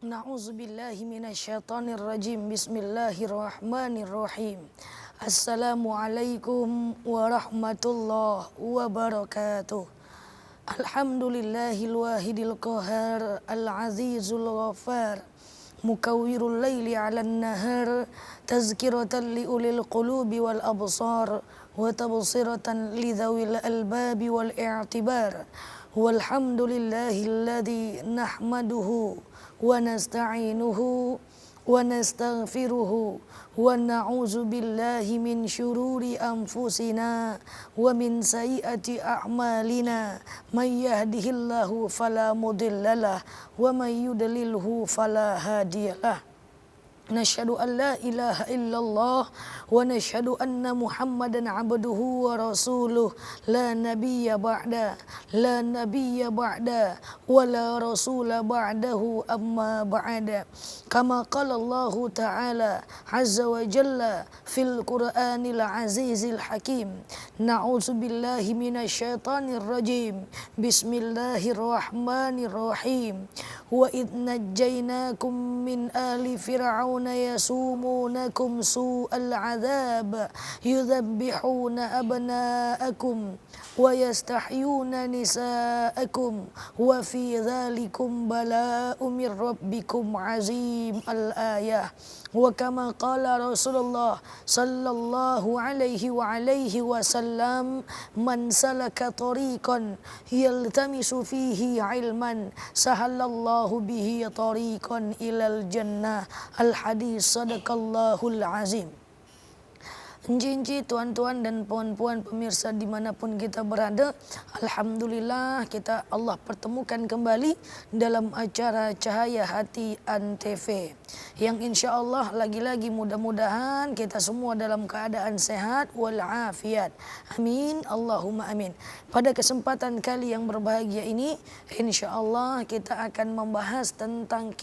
Na'udzubillahi minasyaitonir rajim. Bismillahirrahmanirrahim. Assalamualaikum warahmatullahi wabarakatuh. Alhamdulillahil wahidil qahar, al-azizul ghafar, mukawwirul laili 'alan nahar, tazkiratan li ulil qulubi wal absar, wa tabsiratan li dzawil albabi wal i'tibar. Walhamdulillahilladzi nahmaduhu wa nasta'inuhu wa nastaghfiruhu wa na'udzu billahi min syururi anfusina wa min sayyiati a'malina. May yahdihillahu fala mudhillalah wa may yudlilhu fala hadiyalah. Nashhadu an la ilaha illallah wa nashhadu anna Muhammadan abduhu wa rasuluh. La nabiyya ba'da wa la rasula ba'dahu amma ba'da. Kama qala Allah ta'ala azza wa jalla fil Qur'anil azizil hakim. Na'udzu billahi minasyaitonir rajim. Bismillahirrahmanirrahim. Wa idh najjaynakum min ali fir'aun yasumunakum su'al 'adzab yudzabbihuna abna'akum wa yastahyuna nisa'akum wa fi dzalikum bala'un mir rabbikum 'azim. Al-ayah. Wa kama qala Rasulullah sallallahu alaihi wasallam, man salaka tariqan yaltamisu fihi ilman sahalallahu bihi tariqan ilal jannah. Al-hadis. Sadaqallahul azim. Enci-enci, tuan-tuan dan puan-puan pemirsa dimanapun kita berada, alhamdulillah kita Allah pertemukan kembali dalam acara Cahaya Hati Antv, yang insya Allah lagi-lagi mudah-mudahan kita semua dalam keadaan sehat walafiat. Amin, Allahumma amin. Pada kesempatan kali yang berbahagia ini, insya Allah kita akan membahas tentang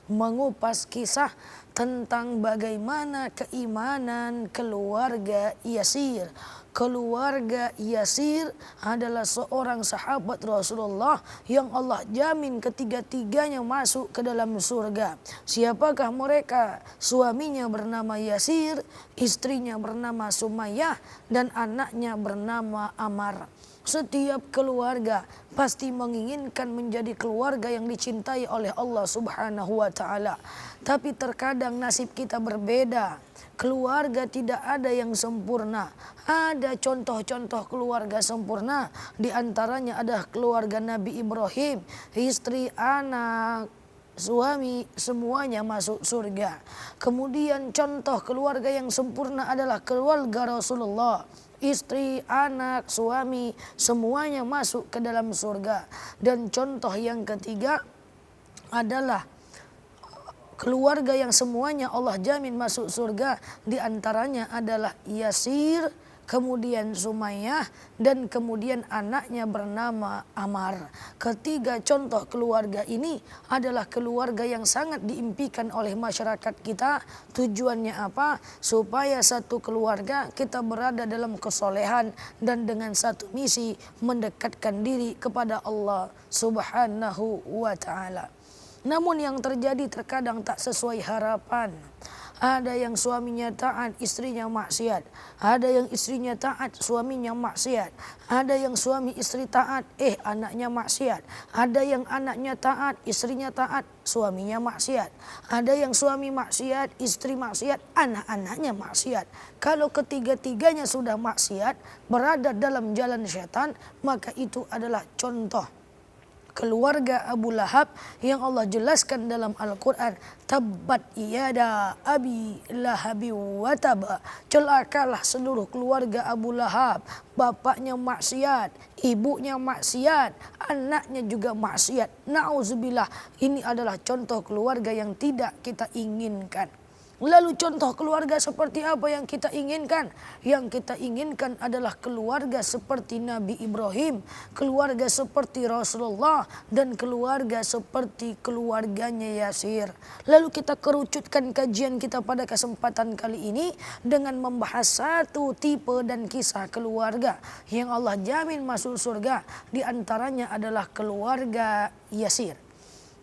mengupas kisah tentang bagaimana keimanan keluarga Yasir. Keluarga Yasir adalah seorang sahabat Rasulullah yang Allah jamin ketiga-tiganya masuk ke dalam surga. Siapakah mereka? Suaminya bernama Yasir, istrinya bernama Sumayyah, dan anaknya bernama Ammar. Setiap keluarga pasti menginginkan menjadi keluarga yang dicintai oleh Allah Subhanahu wa ta'ala. Tapi terkadang nasib kita berbeda. Keluarga tidak ada yang sempurna. Ada contoh-contoh keluarga sempurna. Di antaranya ada keluarga Nabi Ibrahim. Istri, anak, suami semuanya masuk surga. Kemudian contoh keluarga yang sempurna adalah keluarga Rasulullah. Istri, anak, suami semuanya masuk ke dalam surga. Dan contoh yang ketiga adalah keluarga yang semuanya Allah jamin masuk surga. Di antaranya adalah Yasir, kemudian Sumayyah, dan kemudian anaknya bernama Ammar. Ketiga contoh keluarga ini adalah keluarga yang sangat diimpikan oleh masyarakat kita. Tujuannya apa? Supaya satu keluarga kita berada dalam kesolehan dan dengan satu misi mendekatkan diri kepada Allah Subhanahu wa ta'ala. Namun yang terjadi terkadang tak sesuai harapan. Ada yang suaminya taat, istrinya maksiat. Ada yang istrinya taat, suaminya maksiat. Ada yang suami istri taat, anaknya maksiat. Ada yang anaknya taat, istrinya taat, suaminya maksiat. Ada yang suami maksiat, istri maksiat, anak-anaknya maksiat. Kalau ketiga-tiganya sudah maksiat, berada dalam jalan syaitan, maka itu adalah contoh keluarga Abu Lahab yang Allah jelaskan dalam Al-Quran. Tabbat yada abi lahabi wa tab. Celakalah seluruh keluarga Abu Lahab. Bapaknya maksiat, ibunya maksiat, anaknya juga maksiat. Na'udzubillah. Ini adalah contoh keluarga yang tidak kita inginkan. Lalu contoh keluarga seperti apa yang kita inginkan? Yang kita inginkan adalah keluarga seperti Nabi Ibrahim, keluarga seperti Rasulullah, dan keluarga seperti keluarganya Yasir. Lalu kita kerucutkan kajian kita pada kesempatan kali ini dengan membahas satu tipe dan kisah keluarga yang Allah jamin masuk surga. Di antaranya adalah keluarga Yasir.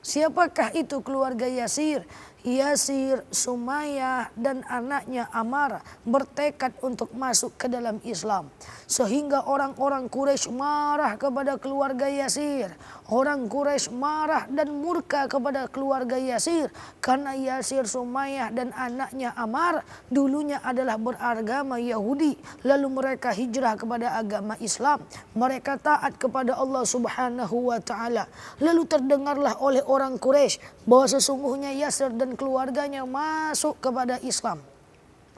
Siapakah itu keluarga Yasir? Yasir, Sumayyah dan anaknya Ammar bertekad untuk masuk ke dalam Islam. Sehingga orang-orang Quraisy marah kepada keluarga Yasir. Orang Quraisy marah dan murka kepada keluarga Yasir. Karena Yasir, Sumayyah dan anaknya Ammar dulunya adalah beragama Yahudi. Lalu mereka hijrah kepada agama Islam. Mereka taat kepada Allah Subhanahu wa ta'ala. Lalu terdengarlah oleh orang Quraisy bahwa sesungguhnya Yasir dan keluarganya masuk kepada Islam.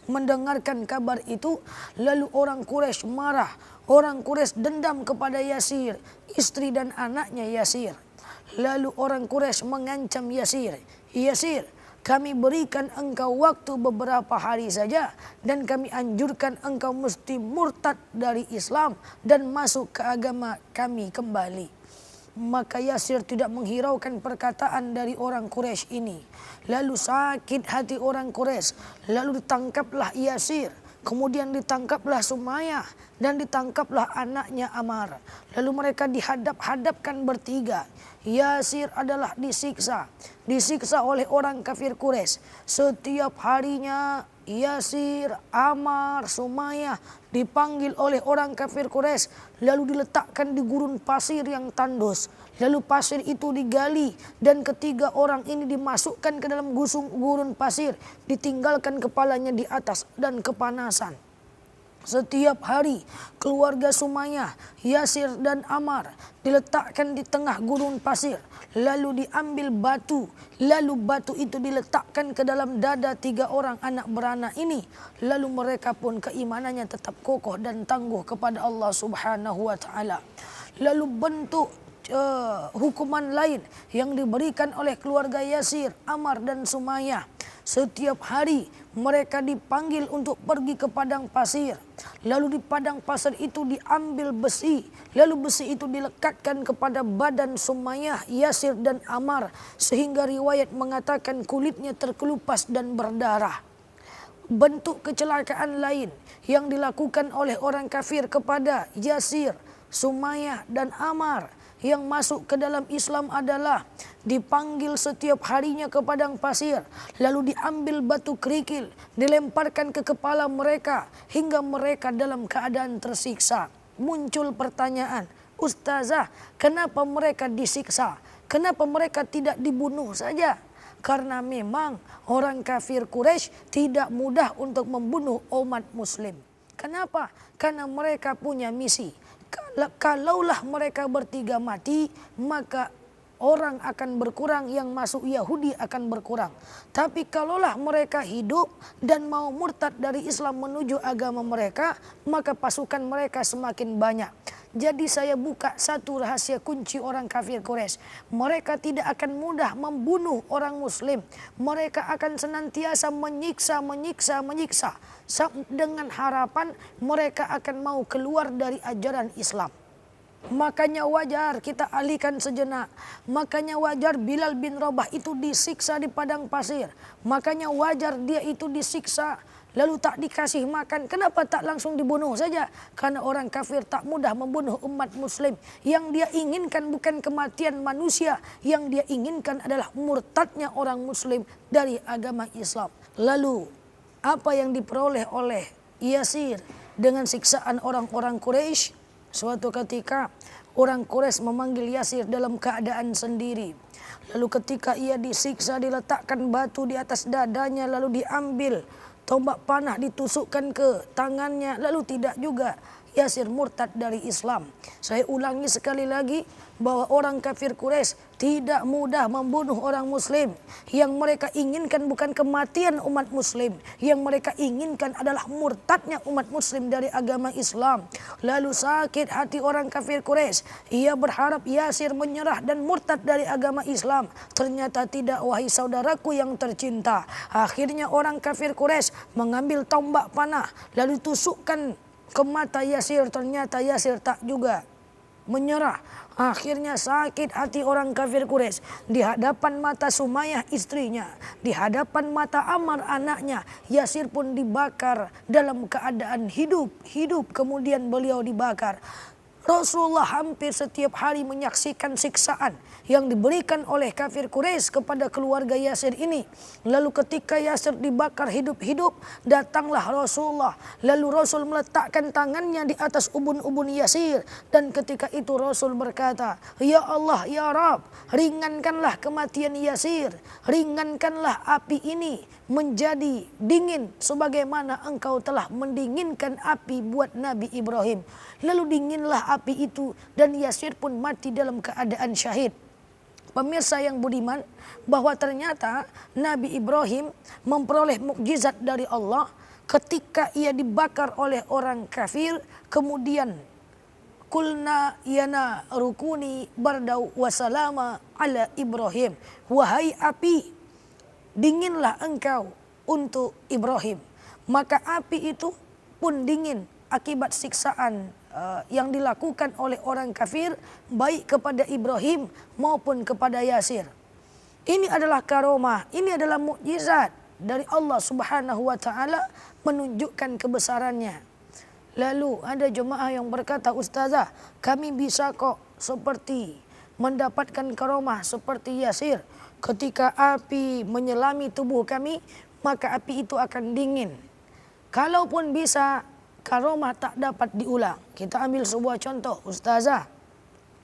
Mendengarkan kabar itu, lalu orang Quraisy marah. Orang Quraisy dendam kepada Yasir, istri dan anaknya Yasir. Lalu orang Quraisy mengancam Yasir, Yasir, kami berikan engkau waktu beberapa hari saja dan kami anjurkan engkau mesti murtad dari Islam dan masuk ke agama kami kembali. Maka Yasir tidak menghiraukan perkataan dari orang Quraisy ini. Lalu sakit hati orang Quraisy. Lalu ditangkaplah Yasir. Kemudian ditangkaplah Sumayyah. Dan ditangkaplah anaknya Ammar. Lalu mereka dihadap-hadapkan bertiga. Yasir adalah disiksa. Disiksa oleh orang kafir Quraisy. Setiap harinya Yasir, Ammar, Sumayyah dipanggil oleh orang kafir Quraisy, lalu diletakkan di gurun pasir yang tandus. Lalu pasir itu digali dan ketiga orang ini dimasukkan ke dalam gurun pasir, ditinggalkan kepalanya di atas dan kepanasan. Setiap hari keluarga Sumayyah, Yasir dan Ammar diletakkan di tengah gurun pasir. Lalu diambil batu. Lalu batu itu diletakkan ke dalam dada tiga orang anak beranak ini. Lalu mereka pun keimanannya tetap kokoh dan tangguh kepada Allah Subhanahu wa ta'ala. Lalu bentuk hukuman lain yang diberikan oleh keluarga Yasir, Ammar dan Sumayyah. Setiap hari mereka dipanggil untuk pergi ke padang pasir. Lalu di padang pasir itu diambil besi. Lalu besi itu dilekatkan kepada badan Sumayyah, Yasir dan Ammar. Sehingga riwayat mengatakan kulitnya terkelupas dan berdarah. Bentuk kecelakaan lain yang dilakukan oleh orang kafir kepada Yasir, Sumayyah dan Ammar yang masuk ke dalam Islam adalah dipanggil setiap harinya ke padang pasir, lalu diambil batu kerikil, dilemparkan ke kepala mereka hingga mereka dalam keadaan tersiksa. Muncul pertanyaan, Ustazah, kenapa mereka disiksa? Kenapa mereka tidak dibunuh saja? Karena memang orang kafir Quraisy tidak mudah untuk membunuh umat muslim. Kenapa? Karena mereka punya misi. Kalaulah mereka bertiga mati, maka orang akan berkurang, yang masuk Yahudi akan berkurang. Tapi kalaulah mereka hidup dan mau murtad dari Islam menuju agama mereka, maka pasukan mereka semakin banyak. Jadi saya buka satu rahasia kunci orang kafir Quraisy. Mereka tidak akan mudah membunuh orang muslim. Mereka akan senantiasa menyiksa dengan harapan mereka akan mau keluar dari ajaran Islam. Makanya wajar kita alihkan sejenak. Makanya wajar Bilal bin Rabah itu disiksa di padang pasir. Makanya wajar dia itu disiksa lalu tak dikasih makan. Kenapa tak langsung dibunuh saja? Karena orang kafir tak mudah membunuh umat muslim. Yang dia inginkan bukan kematian manusia. Yang dia inginkan adalah murtadnya orang muslim dari agama Islam. Lalu apa yang diperoleh oleh Yasir dengan siksaan orang-orang Quraisy? Suatu ketika orang Quraisy memanggil Yasir dalam keadaan sendiri. Lalu ketika ia disiksa, diletakkan batu di atas dadanya, lalu diambil tombak panah ditusukkan ke tangannya, lalu tidak juga Yasir murtad dari Islam. Saya ulangi sekali lagi bahwa orang kafir Quraisy tidak mudah membunuh orang muslim. Yang mereka inginkan bukan kematian umat muslim. Yang mereka inginkan adalah murtadnya umat muslim dari agama Islam. Lalu sakit hati orang kafir Quraisy. Ia berharap Yasir menyerah dan murtad dari agama Islam. Ternyata tidak, wahai saudaraku yang tercinta. Akhirnya orang kafir Quraisy mengambil tombak panah lalu tusukkan ke mata Yasir. Ternyata Yasir tak juga menyerah. Akhirnya sakit hati orang kafir Quraisy. Di hadapan mata Sumayyah istrinya, di hadapan mata Ammar anaknya, Yasir pun dibakar dalam keadaan hidup. Kemudian beliau dibakar. Rasulullah hampir setiap hari menyaksikan siksaan yang diberikan oleh kafir Quraisy kepada keluarga Yasir ini. Lalu ketika Yasir dibakar hidup-hidup, datanglah Rasulullah. Lalu Rasul meletakkan tangannya di atas ubun-ubun Yasir. Dan ketika itu Rasul berkata, "Ya Allah, ya Rabb, ringankanlah kematian Yasir. Ringankanlah api ini menjadi dingin sebagaimana engkau telah mendinginkan api buat Nabi Ibrahim." Lalu dinginlah api itu dan Yasir pun mati dalam keadaan syahid. Pemirsa yang budiman, bahwa ternyata Nabi Ibrahim memperoleh mukjizat dari Allah ketika ia dibakar oleh orang kafir. Kemudian kulna yana rukuni bardau wasalama ala Ibrahim. Wahai api, dinginlah engkau untuk Ibrahim. Maka api itu pun dingin akibat siksaan yang dilakukan oleh orang kafir baik kepada Ibrahim maupun kepada Yasir. Ini adalah karomah, ini adalah mukjizat dari Allah Subhanahu wa taala menunjukkan kebesarannya. Lalu ada jemaah yang berkata, "Ustazah, kami bisa kok seperti mendapatkan karomah seperti Yasir. Ketika api menyelami tubuh kami, maka api itu akan dingin." Kalaupun bisa, karomah tak dapat diulang. Kita ambil sebuah contoh, Ustazah.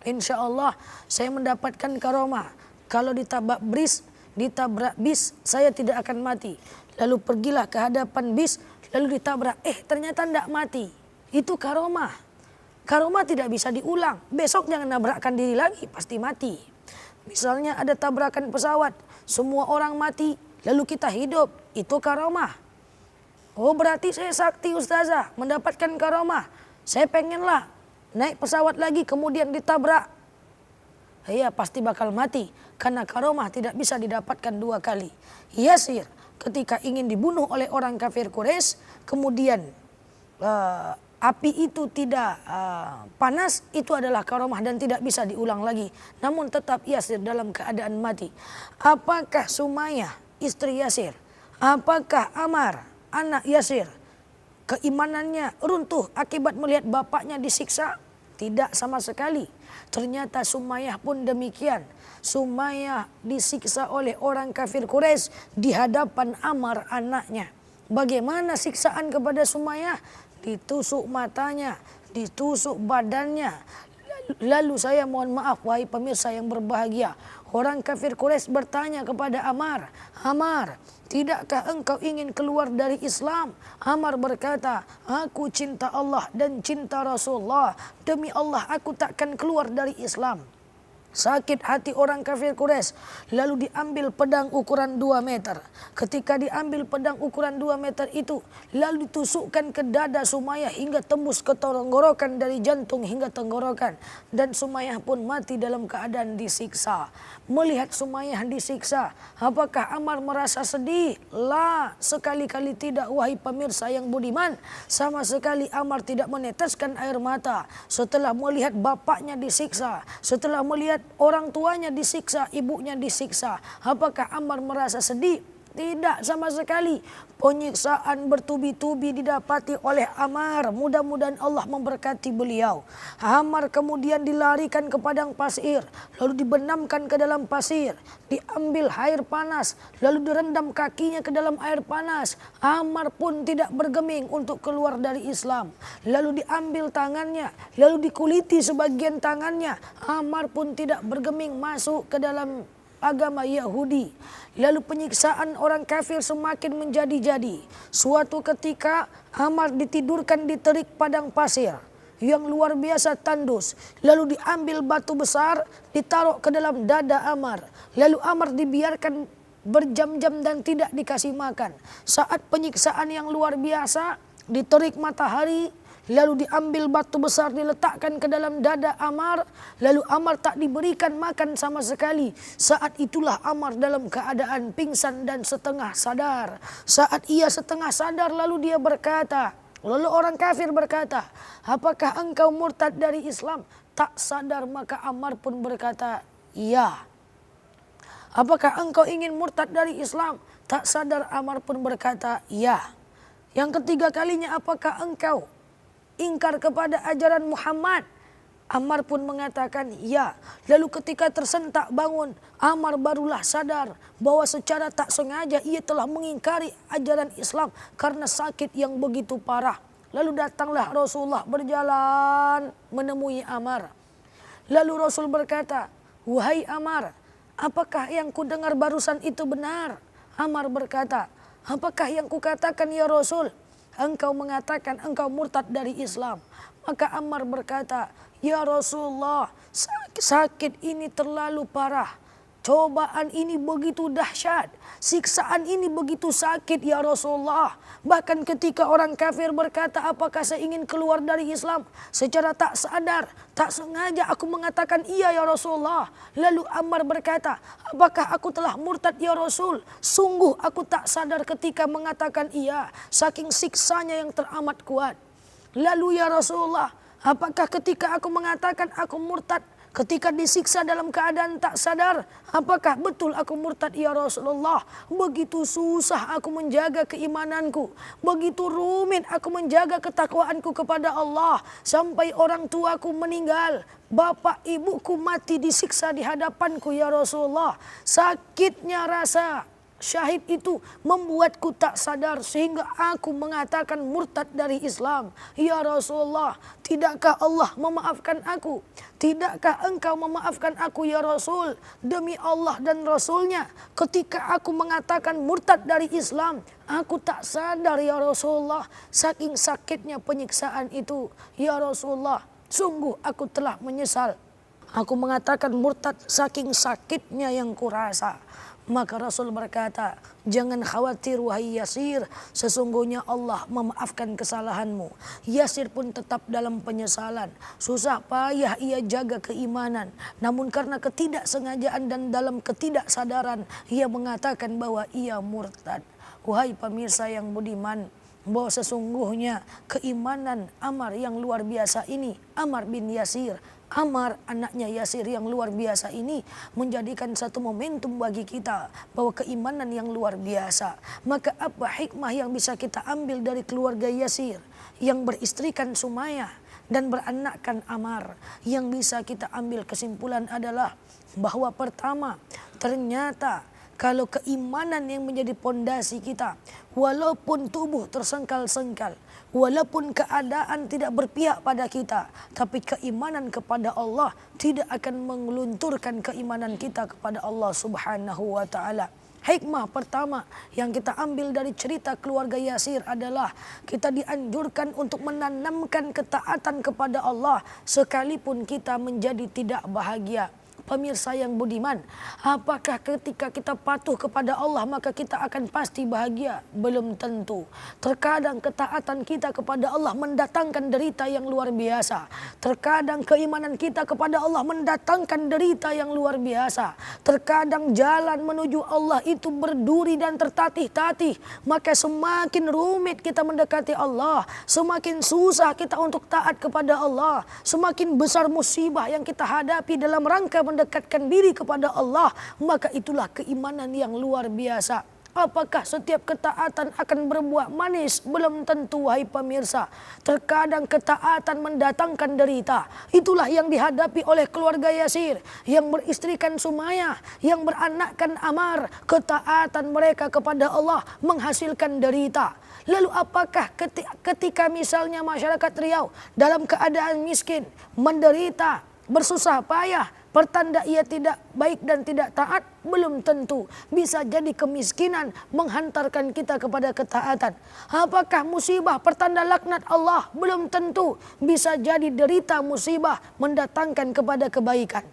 Insya Allah saya mendapatkan karomah. Kalau ditabrak bis, saya tidak akan mati. Lalu pergilah ke hadapan bis, lalu ditabrak. Ternyata tidak mati. Itu karomah. Karomah tidak bisa diulang. Besok jangan nabrakkan diri lagi, pasti mati. Misalnya ada tabrakan pesawat, semua orang mati, lalu kita hidup. Itu karomah. Oh, berarti saya sakti, Ustazah, mendapatkan karomah. Saya pengenlah naik pesawat lagi kemudian ditabrak. Iya, pasti bakal mati karena karomah tidak bisa didapatkan dua kali. Yasir ketika ingin dibunuh oleh orang kafir Quraisy, kemudian api itu tidak panas, itu adalah karomah dan tidak bisa diulang lagi. Namun tetap Yasir dalam keadaan mati. Apakah Sumayyah istri Yasir? Apakah Ammar anak Yasir keimanannya runtuh akibat melihat bapaknya disiksa? Tidak sama sekali. Ternyata Sumayyah pun demikian. Sumayyah disiksa oleh orang kafir Quraisy di hadapan Ammar anaknya. Bagaimana siksaan kepada Sumayyah? Ditusuk matanya, ditusuk badannya. Lalu saya mohon maaf wahai pemirsa yang berbahagia, orang kafir Quraisy bertanya kepada Ammar, "Ammar, tidakkah engkau ingin keluar dari Islam?" Ammar berkata, "Aku cinta Allah dan cinta Rasulullah. Demi Allah aku takkan keluar dari Islam." Sakit hati orang kafir Quraisy, lalu diambil pedang ukuran 2 meter. Ketika diambil pedang ukuran 2 meter itu, lalu ditusukkan ke dada Sumayyah hingga tembus ke tenggorokan, dari jantung hingga tenggorokan. Dan Sumayyah pun mati dalam keadaan disiksa. Melihat Sumayyah disiksa, apakah Ammar merasa sedih? La, sekali-kali tidak wahai pemirsa yang budiman. Sama sekali Ammar tidak meneteskan air mata setelah melihat bapaknya disiksa, setelah melihat orang tuanya disiksa, ibunya disiksa. Apakah Ammar merasa sedih? Tidak sama sekali. Penyiksaan bertubi-tubi didapati oleh Ammar. Mudah-mudahan Allah memberkati beliau. Ammar kemudian dilarikan ke padang pasir, lalu dibenamkan ke dalam pasir, diambil air panas, lalu direndam kakinya ke dalam air panas. Ammar pun tidak bergeming untuk keluar dari Islam. Lalu diambil tangannya, lalu dikuliti sebagian tangannya. Ammar pun tidak bergeming masuk ke dalam agama Yahudi. Lalu penyiksaan orang kafir semakin menjadi-jadi. Suatu ketika Ammar ditidurkan di terik padang pasir yang luar biasa tandus. Lalu diambil batu besar, ditaruh ke dalam dada Ammar. Lalu Ammar dibiarkan berjam-jam dan tidak dikasih makan. Saat penyiksaan yang luar biasa, diterik matahari, lalu diambil batu besar diletakkan ke dalam dada Ammar. Lalu Ammar tak diberikan makan sama sekali. Saat itulah Ammar dalam keadaan pingsan dan setengah sadar. Saat ia setengah sadar lalu dia berkata, lalu orang kafir berkata, "Apakah engkau murtad dari Islam?" Tak sadar maka Ammar pun berkata, "Iya." "Apakah engkau ingin murtad dari Islam?" Tak sadar Ammar pun berkata, "Iya." Yang ketiga kalinya, "Apakah engkau ingkar kepada ajaran Muhammad?" Ammar pun mengatakan ya. Lalu ketika tersentak bangun, Ammar barulah sadar bahwa secara tak sengaja ia telah mengingkari ajaran Islam karena sakit yang begitu parah. Lalu datanglah Rasulullah berjalan menemui Ammar. Lalu Rasul berkata, "Wahai Ammar, apakah yang kudengar barusan itu benar?" Ammar berkata, "Apakah yang kukatakan ya Rasul?" "Engkau mengatakan engkau murtad dari Islam." Maka Ammar berkata, "Ya Rasulullah, sakit ini terlalu parah. Cobaan ini begitu dahsyat. Siksaan ini begitu sakit ya Rasulullah. Bahkan ketika orang kafir berkata apakah saya ingin keluar dari Islam, secara tak sadar, tak sengaja aku mengatakan iya ya Rasulullah." Lalu Ammar berkata, "Apakah aku telah murtad ya Rasul? Sungguh aku tak sadar ketika mengatakan iya, saking siksanya yang teramat kuat." "Lalu ya Rasulullah, apakah ketika aku mengatakan aku murtad, ketika disiksa dalam keadaan tak sadar, apakah betul aku murtad ya Rasulullah? Begitu susah aku menjaga keimananku, begitu rumit aku menjaga ketakwaanku kepada Allah, sampai orang tuaku meninggal, bapak ibuku mati disiksa di hadapanku ya Rasulullah. Sakitnya rasa syahid itu membuatku tak sadar sehingga aku mengatakan murtad dari Islam. Ya Rasulullah, tidakkah Allah memaafkan aku? Tidakkah engkau memaafkan aku ya Rasul? Demi Allah dan Rasulnya, ketika aku mengatakan murtad dari Islam, aku tak sadar ya Rasulullah, saking sakitnya penyiksaan itu. Ya Rasulullah, sungguh aku telah menyesal. Aku mengatakan murtad saking sakitnya yang kurasa." Maka Rasul berkata, "Jangan khawatir wahai Yasir, sesungguhnya Allah memaafkan kesalahanmu." Yasir pun tetap dalam penyesalan. Susah payah ia jaga keimanan, namun karena ketidaksengajaan dan dalam ketidaksadaran ia mengatakan bahwa ia murtad. Wahai pemirsa yang budiman, bahwa sesungguhnya keimanan Ammar yang luar biasa ini, Ammar bin Yasir, Ammar anaknya Yasir yang luar biasa ini menjadikan satu momentum bagi kita bahwa keimanan yang luar biasa. Maka apa hikmah yang bisa kita ambil dari keluarga Yasir yang beristrikan Sumayyah dan beranakkan Ammar? Yang bisa kita ambil kesimpulan adalah bahwa pertama, ternyata kalau keimanan yang menjadi pondasi kita, walaupun tubuh tersengkal-sengkal, walaupun keadaan tidak berpihak pada kita, tapi keimanan kepada Allah tidak akan mengelunturkan keimanan kita kepada Allah Subhanahu wa taala. Hikmah pertama yang kita ambil dari cerita keluarga Yasir adalah kita dianjurkan untuk menanamkan ketaatan kepada Allah sekalipun kita menjadi tidak bahagia. Pemirsa yang budiman, apakah ketika kita patuh kepada Allah maka kita akan pasti bahagia? Belum tentu. Terkadang ketaatan kita kepada Allah mendatangkan derita yang luar biasa. Terkadang keimanan kita kepada Allah mendatangkan derita yang luar biasa. Terkadang jalan menuju Allah itu berduri dan tertatih-tatih. Maka semakin rumit kita mendekati Allah, semakin susah kita untuk taat kepada Allah, semakin besar musibah yang kita hadapi dalam rangka mendekatkan diri kepada Allah, maka itulah keimanan yang luar biasa. Apakah setiap ketaatan akan berbuah manis? Belum tentu wahai pemirsa. Terkadang ketaatan mendatangkan derita. Itulah yang dihadapi oleh keluarga Yasir yang beristrikan Sumayyah, yang beranakkan Ammar. Ketaatan mereka kepada Allah menghasilkan derita. Lalu apakah ketika misalnya masyarakat Riau dalam keadaan miskin, menderita, bersusah payah, pertanda ia tidak baik dan tidak taat? Belum tentu. Bisa jadi kemiskinan menghantarkan kita kepada ketaatan. Apakah musibah pertanda laknat Allah? Belum tentu. Bisa jadi derita musibah mendatangkan kepada kebaikan.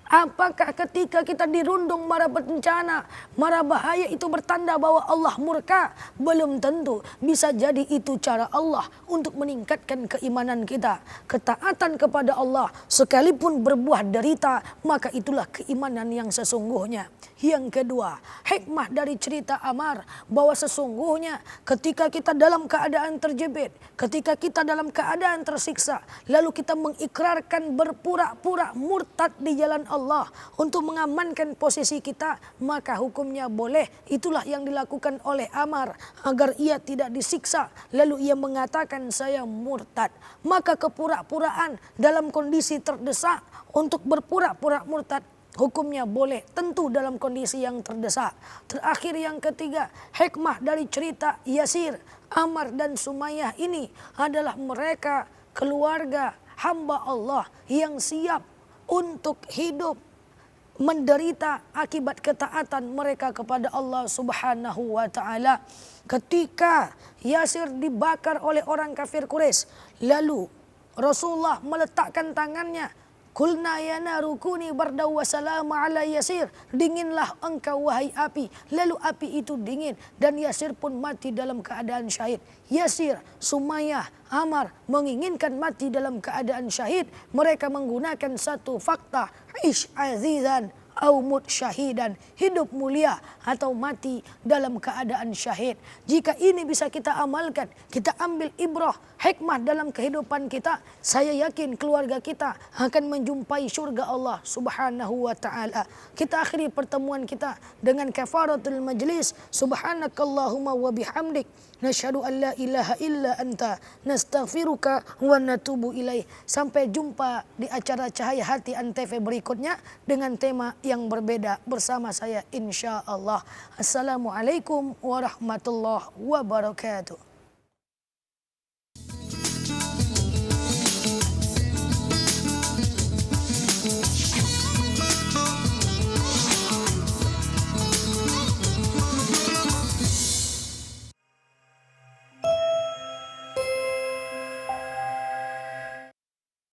Apakah ketika kita dirundung mara bencana, mara bahaya itu bertanda bahwa Allah murka? Belum tentu. Bisa jadi itu cara Allah untuk meningkatkan keimanan kita. Ketaatan kepada Allah sekalipun berbuah derita, maka itulah keimanan yang sesungguhnya. Yang kedua, hikmah dari cerita Ammar bahwa sesungguhnya ketika kita dalam keadaan terjepit, ketika kita dalam keadaan tersiksa, lalu kita mengikrarkan berpura-pura murtad di jalan Allah, Allah untuk mengamankan posisi kita, maka hukumnya boleh. Itulah yang dilakukan oleh Ammar agar ia tidak disiksa. Lalu ia mengatakan saya murtad. Maka kepura-puraan dalam kondisi terdesak untuk berpura-pura murtad, hukumnya boleh, tentu dalam kondisi yang terdesak. Terakhir yang ketiga, hikmah dari cerita Yasir, Ammar dan Sumayyah ini adalah mereka keluarga hamba Allah yang siap untuk hidup menderita akibat ketaatan mereka kepada Allah Subhanahu wa taala. Ketika Yasir dibakar oleh orang kafir Quraisy, lalu Rasulullah meletakkan tangannya, kulna ya naru kuni bardaw wa salama ala Yasir, dinginlah engkau wahai api. Lalu api itu dingin dan Yasir pun mati dalam keadaan syahid. Yasir, Sumayyah, Ammar menginginkan mati dalam keadaan syahid. Mereka menggunakan satu fakta, ish azizan au mut syahidan, hidup mulia atau mati dalam keadaan syahid. Jika ini bisa kita amalkan, kita ambil ibrah, hikmah dalam kehidupan kita, saya yakin keluarga kita akan menjumpai surga Allah Subhanahu wa taala. Kita akhiri pertemuan kita dengan kafaratul majlis. Subhanakallahumma wa bihamdik, nasyhadu an la ilaha illa anta, nastaghfiruka wa natubu ilaih. Sampai jumpa di acara Cahaya Hati Antv berikutnya dengan tema yang berbeda bersama saya insya Allah. Assalamualaikum warahmatullahi wabarakatuh.